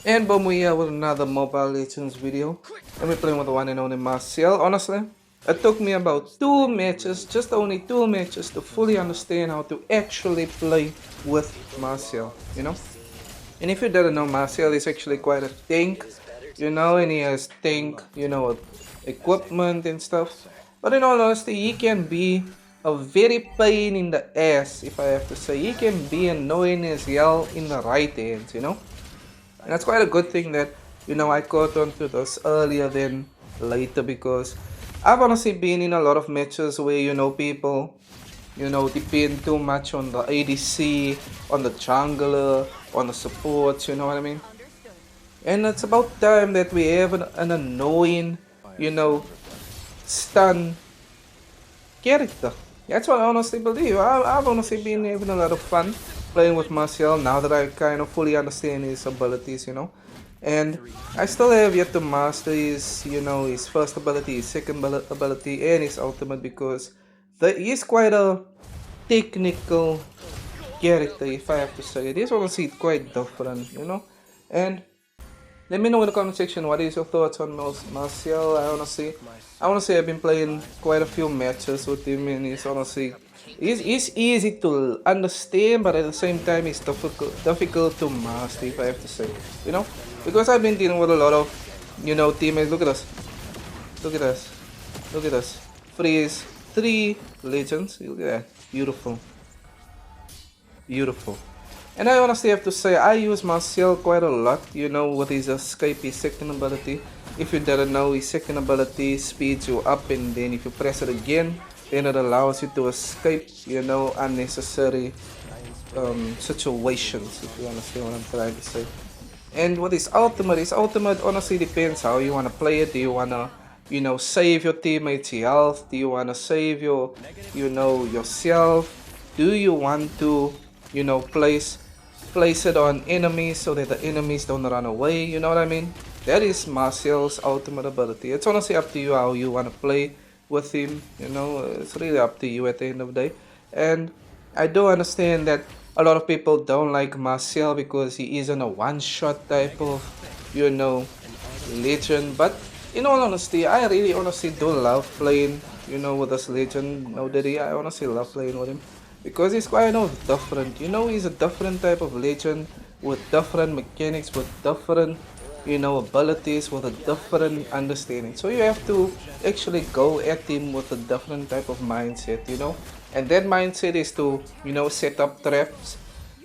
And boom, we here with another Mobile Legends video. And we're playing with the one and only Marcel. Honestly, it took me about 2 matches, just only 2 matches, to fully understand how to actually play with Marcel, And if you didn't know, Marcel is actually quite a tank, and he has tank, equipment and stuff. But in all honesty, he can be a very pain in the ass, if I have to say. He can be annoying as hell in the right hands. And that's quite a good thing that, I caught on to this earlier than later because I've honestly been in a lot of matches where, people, depend too much on the ADC, on the jungler, on the supports, you know what I mean? And it's about time that we have an annoying, stun character. That's what I honestly believe. I've honestly been having a lot of fun playing with Marcel now that I kind of fully understand his abilities. And I still have yet to master his first ability, his second ability, and his ultimate because he's quite a technical character, if I have to say it. He's honestly quite different. And let me know in the comment section what is your thoughts on Marcel. I honestly have been playing quite a few matches with him, and he's easy to understand, but at the same time he's difficult to master, if I have to say, because I've been dealing with a lot of teammates. Look at us, look at us, look at us. Freeze 3 legends. Look at that, beautiful, beautiful. And I honestly have to say, I use Marcel quite a lot, with his escape, his second ability. If you didn't know, his second ability speeds you up, and then if you press it again, then it allows you to escape, unnecessary situations, if you understand what I'm trying to say. And with his ultimate honestly depends how you want to play it. Do you want to, save your teammates' health? Do you want to save yourself? Do you want to, place it on enemies so that the enemies don't run away? You know what I mean? That is Marcel's ultimate ability. It's honestly up to you how you want to play with him. It's really up to you at the end of the day. And I do understand that a lot of people don't like Marcel because he isn't a one-shot type of, legend. But in all honesty, I really honestly do love playing, with this legend. No Diddy, I honestly love playing with him because he's quite different. He's a different type of legend with different mechanics, with different, abilities, with a different understanding. So you have to actually go at him with a different type of mindset. And that mindset is to, set up traps,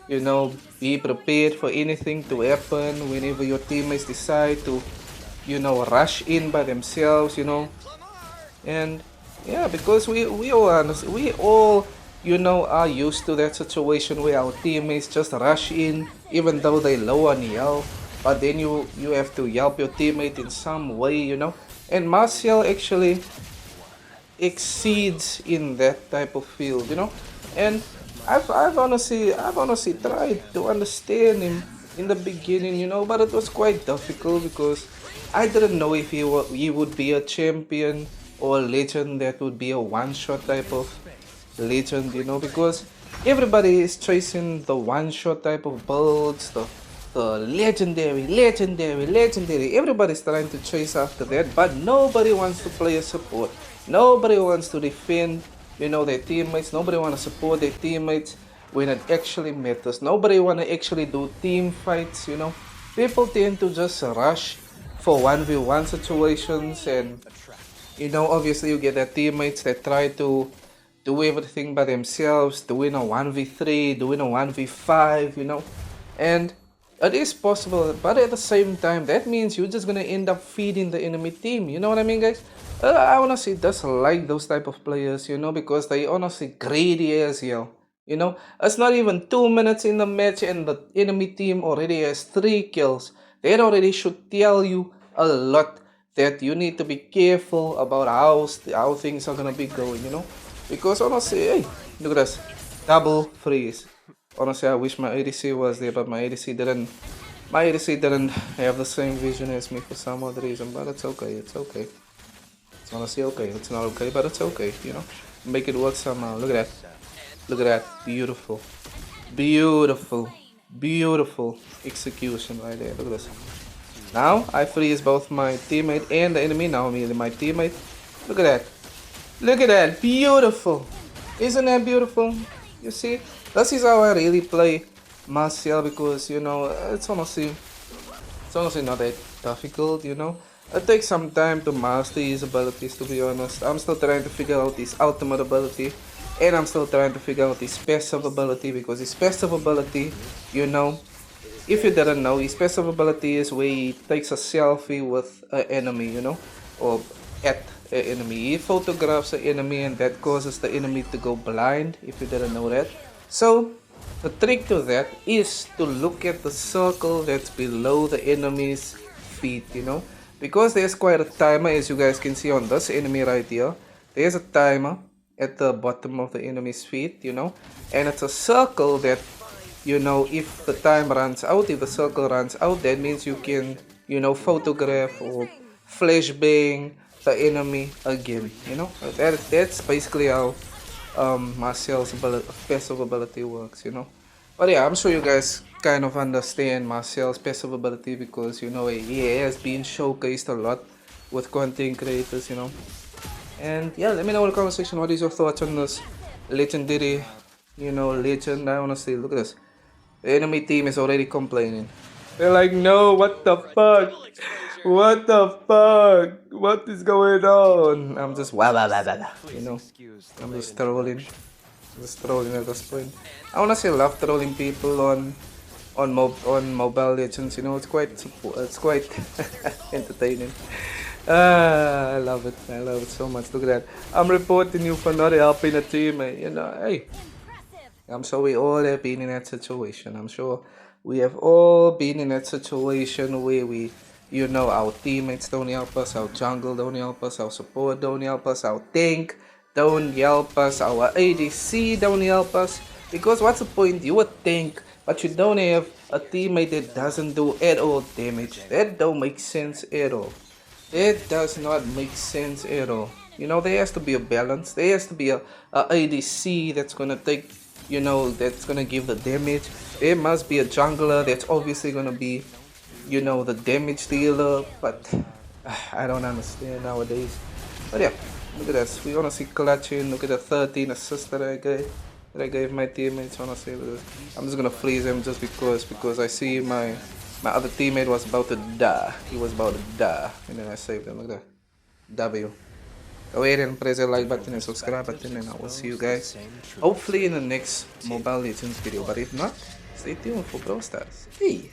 be prepared for anything to happen whenever your teammates decide to, rush in by themselves. And yeah, because we all understand, we all are used to that situation where our teammates just rush in even though they low on health, but then you have to help your teammate in some way. And Marcel actually exceeds in that type of field. And I've honestly tried to understand him in the beginning, but it was quite difficult because I didn't know if he would be a champion or a legend that would be a one-shot type of legend, because everybody is chasing the one-shot type of builds, the legendary. Everybody's trying to chase after that, but nobody wants to play a support. Nobody wants to defend, their teammates. Nobody wants to support their teammates when it actually matters. Nobody want to actually do team fights. People tend to just rush for 1v1 situations, and obviously you get their teammates that try to do everything by themselves, doing a 1v3, doing a 1v5. And it is possible, but at the same time, that means you're just gonna end up feeding the enemy team. You know what I mean, guys? I honestly just like those type of players, because they honestly greedy as hell. It's not even 2 minutes in the match and the enemy team already has 3 kills. That already should tell you a lot that you need to be careful about how things are gonna be going. Because honestly, hey, look at this, double freeze. Honestly, I wish my ADC was there, but my ADC didn't. My ADC didn't have the same vision as me for some odd reason, but it's okay. It's okay. It's honestly okay. It's not okay, but it's okay. Make it work somehow. Look at that. Look at that. Beautiful. Beautiful. Beautiful execution right there. Look at this. Now I freeze both my teammate and the enemy. Now immediately my teammate. Look at that. Look at that. Beautiful. Isn't that beautiful? You see? This is how I really play Marcel, because you know it's honestly not that difficult, you know. It takes some time to master his abilities, to be honest. I'm still trying to figure out his ultimate ability, and I'm still trying to figure out his passive ability, because his passive ability, you know, if you didn't know, his passive ability is where he takes a selfie with an enemy, you know, or at an enemy. He photographs an enemy, and that causes the enemy to go blind, if you didn't know that. So, the trick to that is to look at the circle that's below the enemy's feet, you know, because there's quite a timer, as you guys can see on this enemy right here. There's a timer at the bottom of the enemy's feet, you know, and it's a circle that, you know, if the time runs out, if the circle runs out, that means you can, you know, photograph or flashbang the enemy again, you know. That's basically how Marcel's passive ability works, you know. But yeah, I'm sure you guys kind of understand Marcel's passive ability, because you know he has been showcased a lot with content creators, you know. And yeah, let me know in the comment section what is your thoughts on this legendary, you know, legend. I wanna say, look at this. The enemy team is already complaining. They're like, no, what the fuck? What the fuck? What is going on? I'm just you know. I'm just trolling. Just trolling at this point. I wanna say love trolling people on Mobile Legends. You know, it's quite entertaining. I love it. I love it so much. Look at that. I'm reporting you for not helping a teammate. You know, hey. I'm sure we all have been in that situation. I'm sure we have all been in that situation where we, you know, our teammates don't help us, our jungle don't help us, our support don't help us, our tank don't help us, our ADC don't help us. Because what's the point? You a tank, but you don't have a teammate that doesn't do at all damage. That don't make sense at all. That does not make sense at all. You know, there has to be a balance. There has to be a ADC that's gonna take, you know, that's gonna give the damage. There must be a jungler that's obviously gonna be, you know, the damage dealer. But I don't understand nowadays. But yeah, look at this. We honestly clutching. Look at the 13 assists that I gave my teammates. Honestly, I'm just gonna freeze him just because I see my other teammate was about to die. He was about to die, and then I saved him. Look at that. W. Go ahead and press the like button and subscribe button, and I will see you guys hopefully in the next Mobile Legends video. But if not, stay tuned for Brawl Stars. Hey!